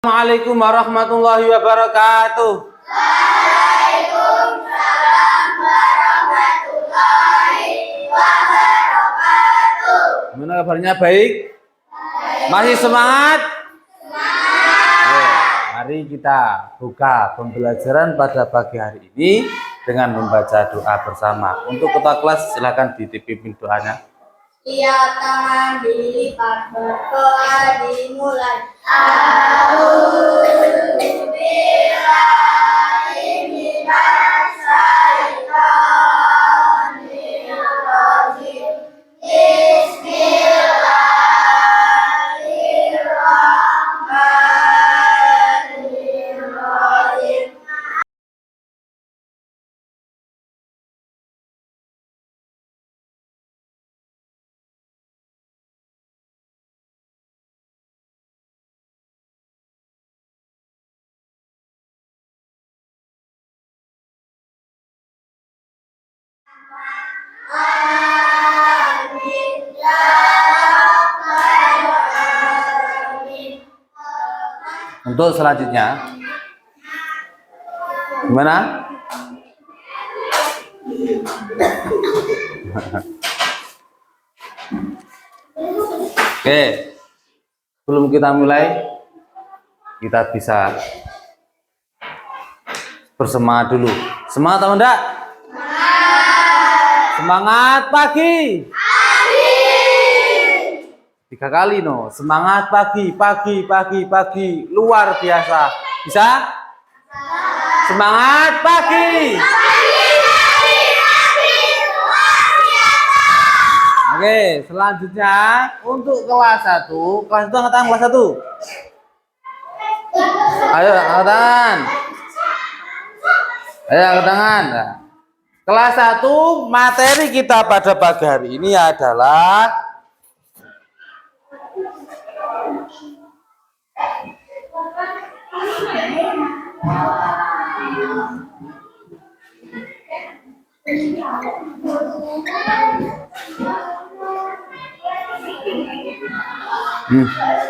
Assalamualaikum warahmatullahi wabarakatuh. Waalaikumsalam warahmatullahi wabarakatuh. Gimana kabarnya, baik? Masih semangat? Mari kita buka pembelajaran pada pagi hari ini dengan membaca doa bersama. Untuk ketua kelas silakan dipimpin doanya. Tiap tangan dilipat, berdoa dimulai. A'udzubillahi minasyaitonirrajim. Bismillahirrahmanirrahim. Amin ya rabbal alamin. Untuk selanjutnya, gimana? Oke, sebelum kita mulai, kita bisa bersemangat dulu. Semangat atau enggak? Semangat pagi. Tiga kali no. Semangat pagi, pagi, luar biasa. Bisa? Semangat pagi. Oke, selanjutnya untuk kelas 1. Kelas 1 angkat tangan kelas 1. Ayo angkat tangan. Ayo angkat tangan. Nah, kelas 1 materi kita pada pagi hari ini adalah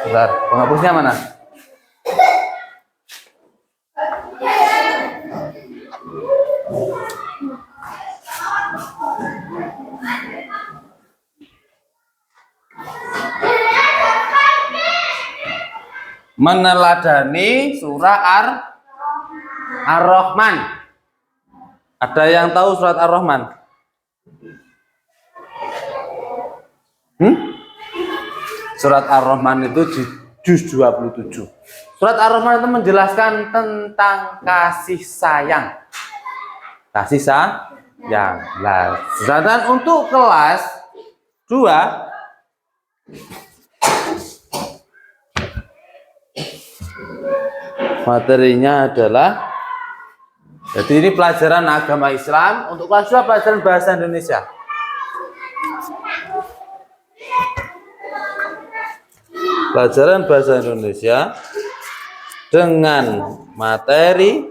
bentar, penghapusnya mana? Meneladani surah Ar-Rahman. Ada yang tahu surat Ar-Rahman? Surat Ar-Rahman itu di juz 27. Surat Ar-Rahman itu menjelaskan tentang kasih sayang. Kasih sayang. Nah, sedangkan untuk kelas 2 materinya adalah, jadi ini pelajaran agama Islam. Untuk kelas 2 pelajaran bahasa Indonesia. Pelajaran bahasa Indonesia dengan materi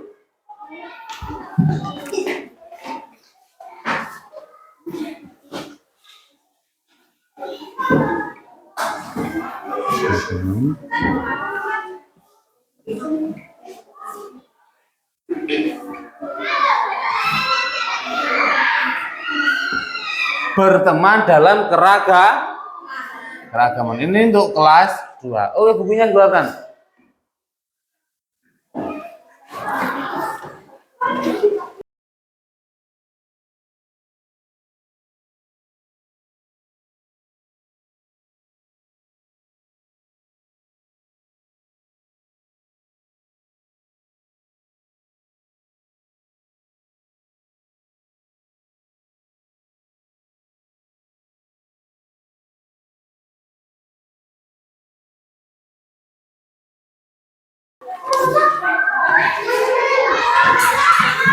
berteman dalam keragaman. Ini untuk kelas 2. Oh, bukunya keluarkan.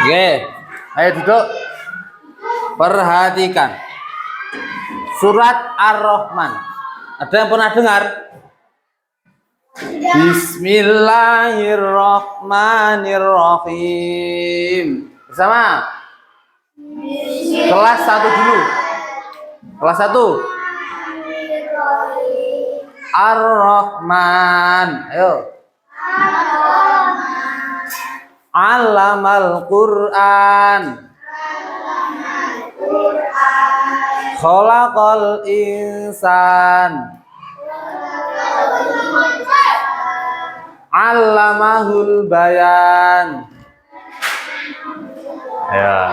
Oke, ayo duduk. Perhatikan surat Ar-Rahman. Ada yang pernah dengar? Bismillahirrahmanirrahim. Bersama. Kelas 1 dulu. Kelas 1. Ar-Rahman. Ayo. Allamal Qur'an. Khalaqal insan. Allamahul bayan.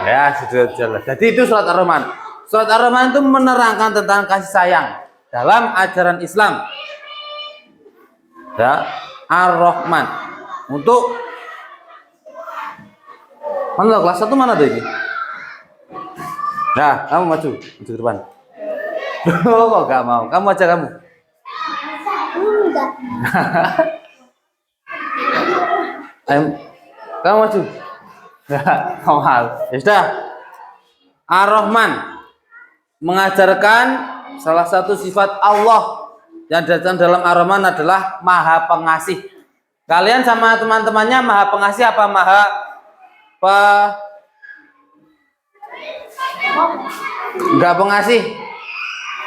Ya, sudah jelas. Jadi itu surat Ar-Rahman. Surat Ar-Rahman itu menerangkan tentang kasih sayang dalam ajaran Islam. Ya, Ar-Rahman. Untuk mana kelas 1 mana tuh ini? Nah, kamu maju ke depan. Kok gak mau? Kamu aja kamu. Enggak. Ayo, kamu maju. Kamu hal. Ya sudah. Ar-Rahman mengajarkan salah satu sifat Allah yang datang dalam Ar-Rahman adalah Maha Pengasih. Kalian sama teman-temannya Maha Pengasih apa enggak pengasih?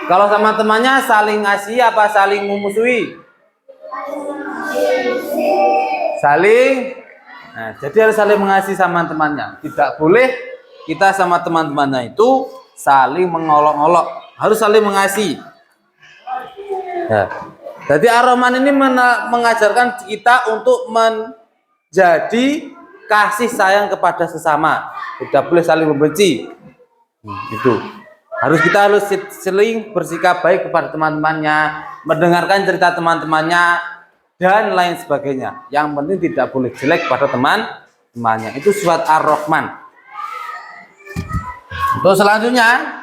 Kalau sama temannya saling ngasih apa saling memusuhi? Saling. Nah, jadi harus saling mengasihi sama temannya. Tidak boleh kita sama teman-temannya itu saling mengolok-olok. Harus saling mengasihi. Ya. Jadi Ar-Rahman ini mengajarkan kita untuk menjadi kasih sayang kepada sesama. Tidak boleh saling membenci. Itu. Kita harus saling bersikap baik kepada teman-temannya, mendengarkan cerita teman-temannya dan lain sebagainya. Yang penting tidak boleh jelek pada teman-temannya. Itu surat Ar-Rahman. Terus selanjutnya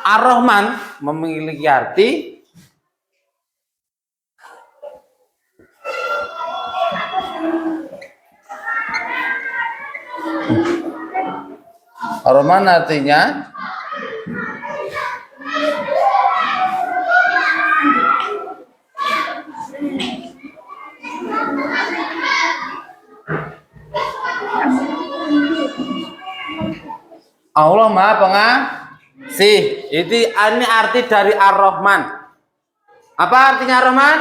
Ar-Rahman memiliki arti Ar-Rahman artinya Allah Maha Pengasih. Ini arti dari Ar-Rahman. Apa artinya Ar-Rahman?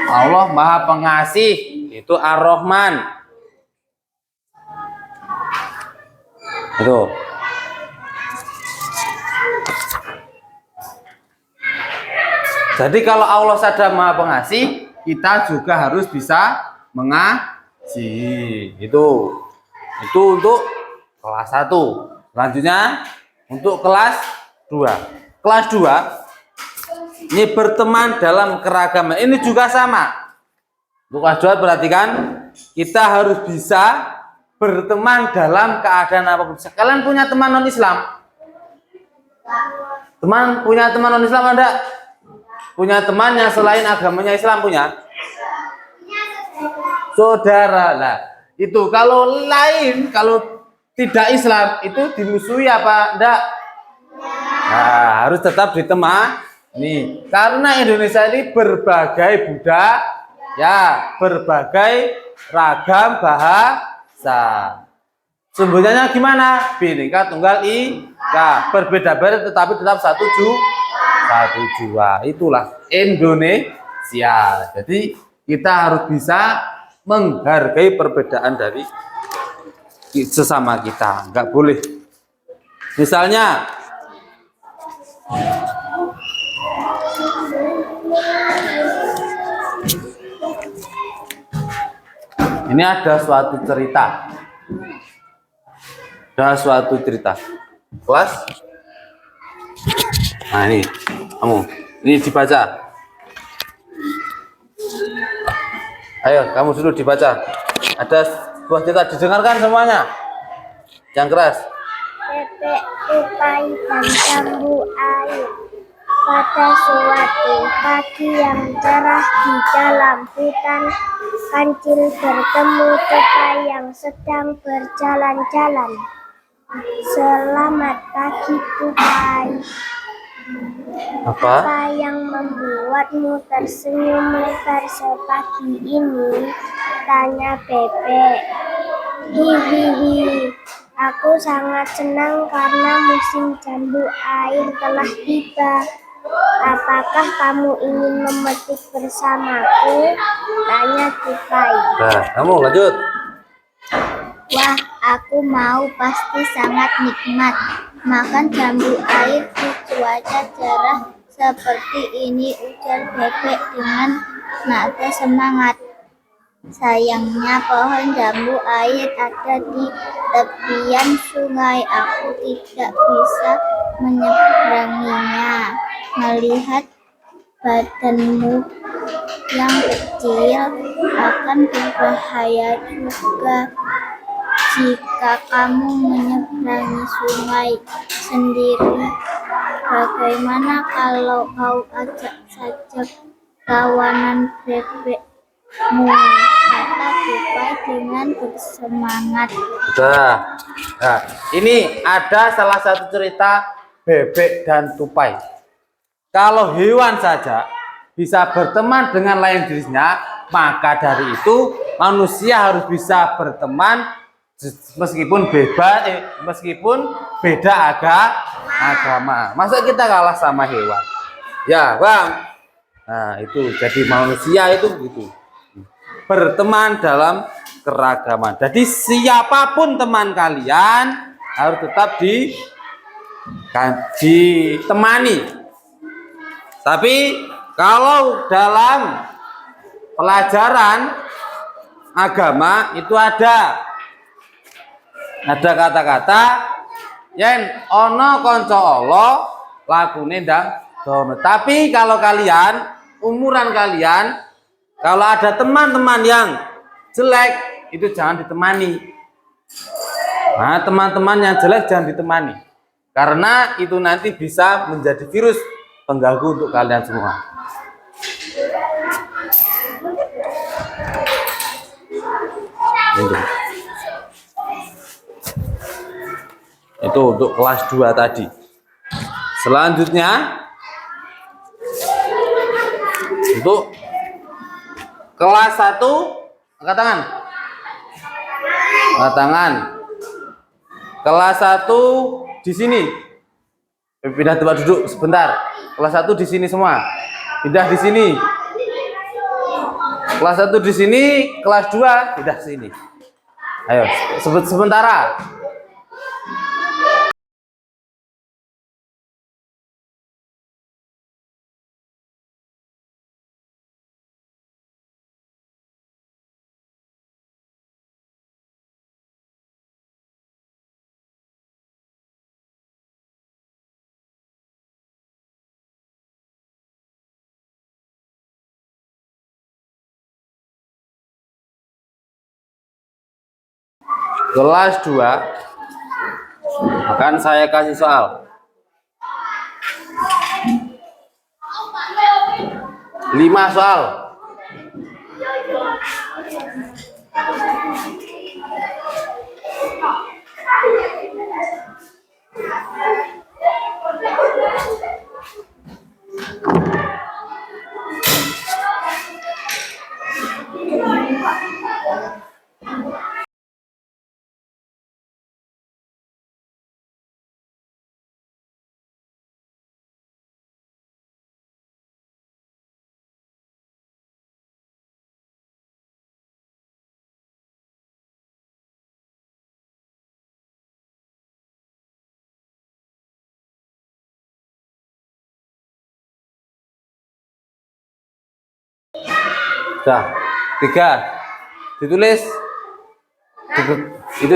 Allah Maha Pengasih. Itu Ar-Rahman. Itu. Jadi kalau Allah saja Maha Pengasih, kita juga harus bisa mengasihi. Itu untuk kelas 1. Selanjutnya untuk kelas 2. Kelas 2 ini berteman dalam keragaman. Ini juga sama. Untuk kelas 2 perhatikan, kita harus bisa berteman dalam keadaan apapun. Kalian punya teman non-Islam? Punya teman non-Islam Anda? Punya teman yang selain agamanya Islam punya? Saudara lah. Itu kalau tidak Islam itu dimusuhi apa enggak? Nah, harus tetap ditemani. Karena Indonesia ini berbagai budaya, berbagai ragam bahasa. Sumbernya gimana? Bhinneka Tunggal Ika. Berbeda-beda tetapi tetap satu jua. Itulah Indonesia. Jadi kita harus bisa menghargai perbedaan dari sesama kita, nggak boleh. Misalnya, ini ada suatu cerita. Kelas. Nah ini, ini dibaca. Ayo, kamu dulu dibaca. Ada sebuah cerita, didengarkan semuanya. Yang keras. Bebek tupai dan jambu air. Pada suatu pagi yang cerah di dalam hutan, kancil bertemu tupai yang sedang berjalan-jalan. Selamat pagi tupai. Apa? Apa yang membuatmu tersenyum lebar sepagi ini? Tanya bebek. Hihihi, aku sangat senang karena musim jambu air telah tiba. Apakah kamu ingin memetik bersamaku? Tanya tupai. Nah, kamu lanjut. Wah, aku mau, pasti sangat nikmat. Makan jambu air di cuaca cerah seperti ini, ujar bebek dengan nada semangat. Sayangnya pohon jambu air ada di tepian sungai. Aku tidak bisa menyeberanginya. Melihat badanmu yang kecil akan berbahaya juga jika kamu menyeberangi sungai sendiri. Bagaimana kalau kau ajak saja kawanan bebekmu, kata tupai dengan bersemangat. Sudah. Nah, ini ada salah satu cerita bebek dan tupai. Kalau hewan saja bisa berteman dengan lain jenisnya, maka dari itu manusia harus bisa berteman meskipun beda agama. Masa kita kalah sama hewan? Ya, Bang. Nah, itu jadi manusia itu begitu. Berteman dalam keragaman. Jadi siapapun teman kalian harus tetap ditemani. Tapi kalau dalam pelajaran agama itu ada kata-kata yen ono konco Allah lakune ndang dono. Tapi kalau kalian umuran kalian, kalau ada teman-teman yang jelek itu jangan ditemani. Nah, teman-teman yang jelek jangan ditemani, karena itu nanti bisa menjadi virus pengganggu untuk kalian semua. Itu untuk kelas 2 tadi. Selanjutnya untuk kelas 1, angkat tangan. Angkat tangan. Kelas 1 di sini. Pindah tempat duduk sebentar. Kelas 1 di sini semua. Pindah di sini. Kelas 1 di sini, kelas 2 pindah sini. Ayo, sementara. Kelas 2 akan saya kasih soal 5 soal. Sudah, 3 ditulis. Itu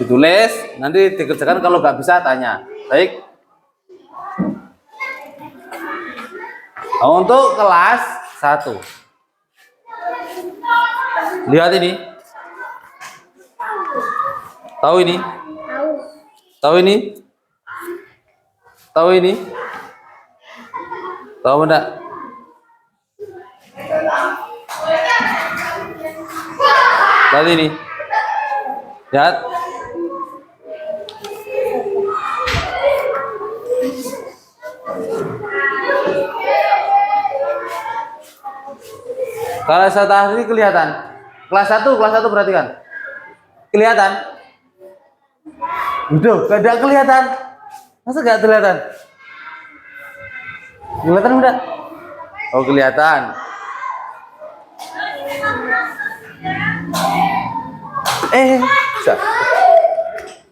ditulis, nanti dikerjakan. Kalau nggak bisa tanya. Baik. Untuk kelas 1, lihat ini. Tahu ini? Tahu ini? Tahu ini? Tahu enggak? Lihat ini. Lihat. Kalau matahari kelihatan. Kelas 1 perhatikan. Kelihatan? Udah, tidak kelihatan. Masa nggak kelihatan? Kelihatan udah? Oh, kelihatan. Bisa.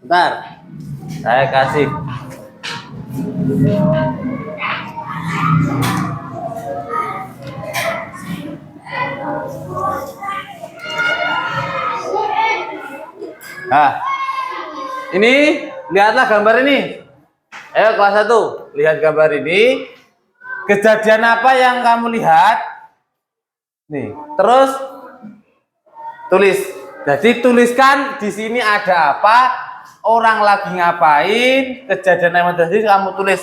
Bentar. Saya kasih. Nah, ini lihatlah gambar ini. Ayo kelas 1, lihat gambar ini. Kejadian apa yang kamu lihat? Nih, terus tulis. Jadi tuliskan di sini ada apa, orang lagi ngapain, kejadian yang terjadi kamu tulis.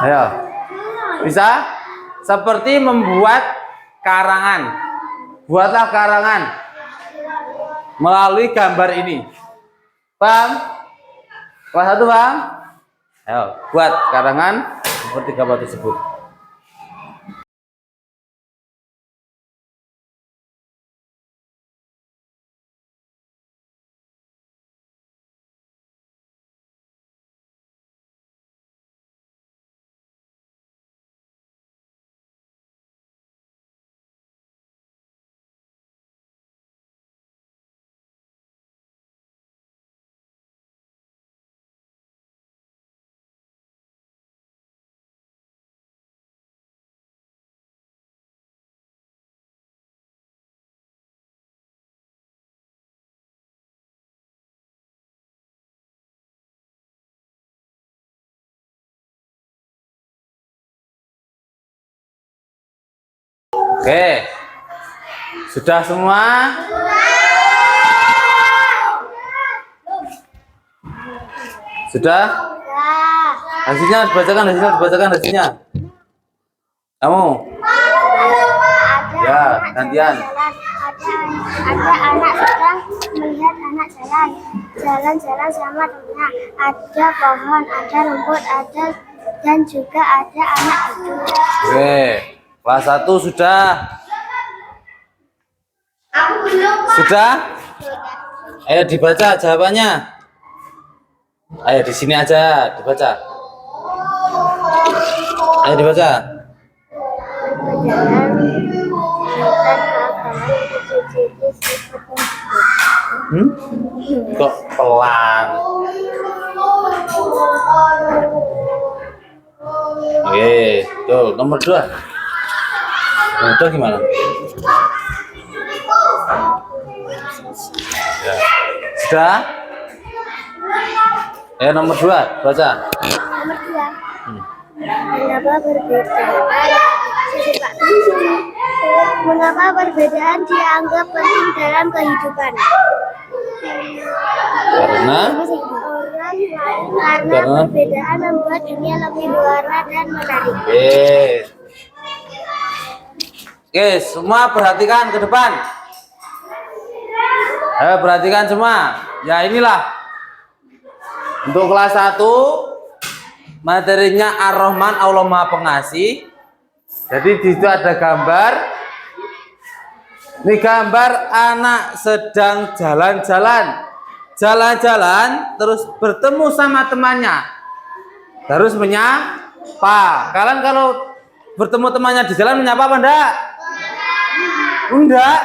Ayo, bisa? Seperti membuat karangan. Buatlah karangan melalui gambar ini. Paham? Kelas 1 paham? Ayo, buat karangan seperti gambar tersebut. Oke, sudah semua? Sudah? Hasilnya dibacakan hasilnya. Kamu? Ya, gantian. Ada anak sedang melihat anak jalan-jalan sama temannya. Ada pohon, ada rumput, dan juga ada anak duduk. Oke, kelas 1 sudah? Aku belum. Sudah? Ayo dibaca jawabannya. Ayo di sini aja dibaca. Ayo dibaca. Kok pelan? Oke, tuh nomor 2. Nomor 2 gimana? Ya. Sudah? Nomor 2 baca. Nomor 2. Mengapa perbedaan dianggap penting dalam kehidupan? Karena perbedaan membuat dunia lebih berwarna dan menarik. Oke, semua perhatikan ke depan. Ayo perhatikan semua. Ya inilah. Untuk kelas 1 materinya Ar-Rahman, Allah Maha Pengasih. Jadi di situ ada gambar. Ini gambar anak sedang jalan-jalan terus bertemu sama temannya. Terus menyapa. Kalian kalau bertemu temannya di jalan menyapa apa enggak? Enggak.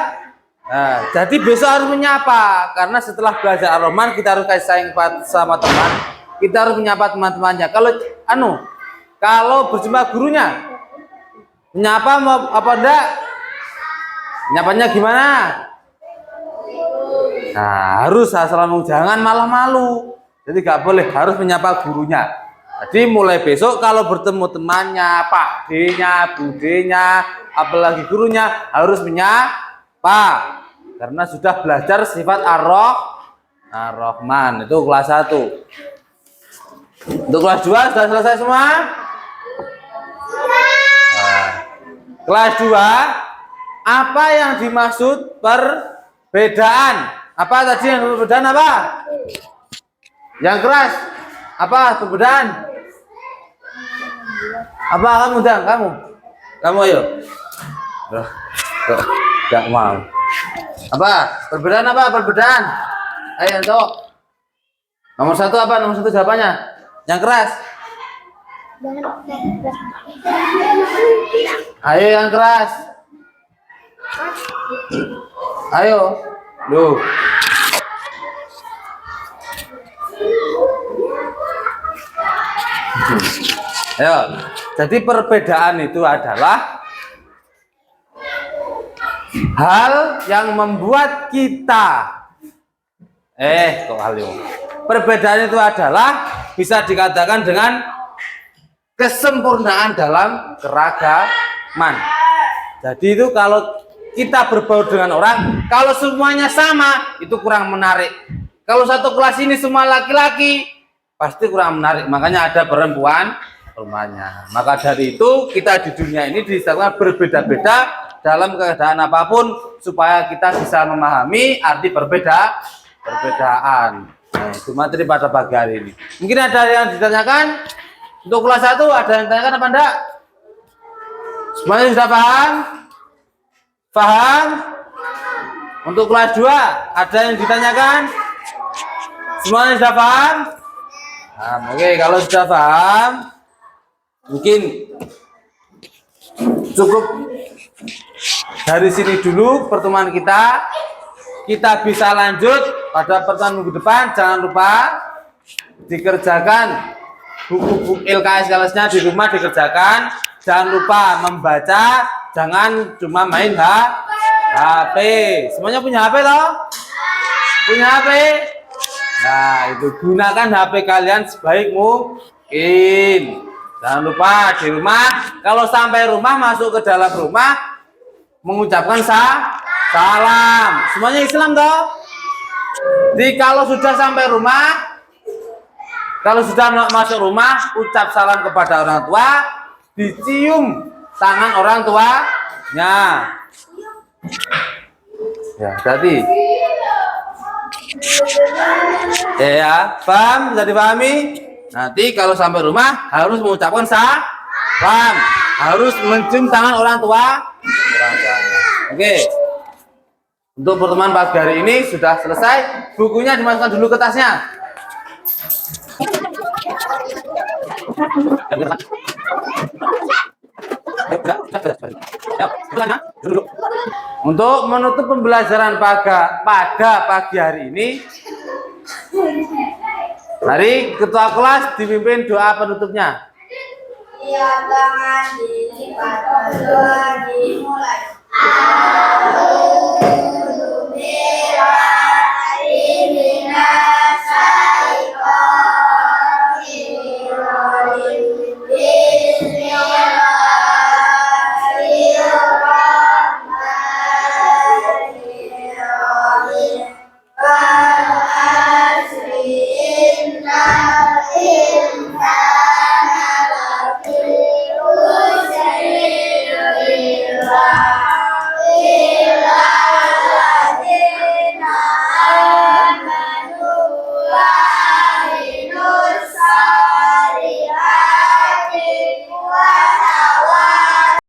Nah, jadi besok harus menyapa karena setelah belajar Ar-Rahman kita harus kasih sayang sama teman. Kita harus menyapa teman-temannya. Kalau berjumpa gurunya menyapa apa enggak? Nyapanya gimana? Nah, harus asal jangan malah malu. Jadi nggak boleh, harus menyapa gurunya. Jadi mulai besok kalau bertemu temannya, Pak D-nya, Bu D-nya, apalagi gurunya harus menyapa. Karena sudah belajar sifat Ar-Rahman. Itu kelas 1. Untuk kelas 2 sudah selesai semua? Nah, kelas 2 apa yang dimaksud perbedaan? Apa tadi yang perbedaan apa? Yang keras? Apa perbedaan? Apa kamu Dang? Kamu ayo. Loh, kok nggak mau. Apa? Perbedaan apa? Perbedaan. Ayo Anto. Nomor 1 apa? Nomor 1 jawabannya. Yang keras. Ayo yang keras. Ayo. Loh. Ayo. Jadi perbedaan itu adalah hal yang membuat kita kok hal itu. Perbedaan itu adalah bisa dikatakan dengan kesempurnaan dalam keragaman. Jadi itu kalau kita berbaur dengan orang, kalau semuanya sama itu kurang menarik. Kalau satu kelas ini semua laki-laki pasti kurang menarik. Makanya ada perempuannya. Maka dari itu kita di dunia ini disatukan berbeda-beda dalam keadaan apapun supaya kita bisa memahami arti perbedaan. Nah, itu materi pada pagi hari ini. Mungkin ada yang ditanyakan untuk kelas 1, ada yang ditanyakan apa enggak? Semuanya sudah paham? Paham? Untuk kelas 2 ada yang ditanyakan? Semuanya sudah paham? Nah, oke, kalau sudah paham mungkin cukup dari sini dulu pertemuan kita. Kita bisa lanjut pada pertemuan minggu depan. Jangan lupa dikerjakan buku-buku LKS-nya di rumah dikerjakan. Jangan lupa membaca, jangan cuma main HP. Semuanya punya HP toh? Punya HP? Nah, itu gunakan HP kalian sebaik mungkin. Jangan lupa di rumah, kalau sampai rumah masuk ke dalam rumah mengucapkan salam. Semuanya Islam toh? Jadi kalau sudah sampai rumah, kalau sudah masuk rumah, ucap salam kepada orang tua, dicium tangan orang tuanya. Ya, jadi ya, paham? Bisa dipahami? Nanti kalau sampai rumah harus mengucapkan salam, harus mencium tangan orang tuanya. Oke. Untuk pertemuan pagi hari ini sudah selesai. Bukunya dimasukkan dulu ke tasnya. Untuk menutup pembelajaran pada pagi hari ini, mari ketua kelas dipimpin doa penutupnya. Tiap tangan dilipat berdoa,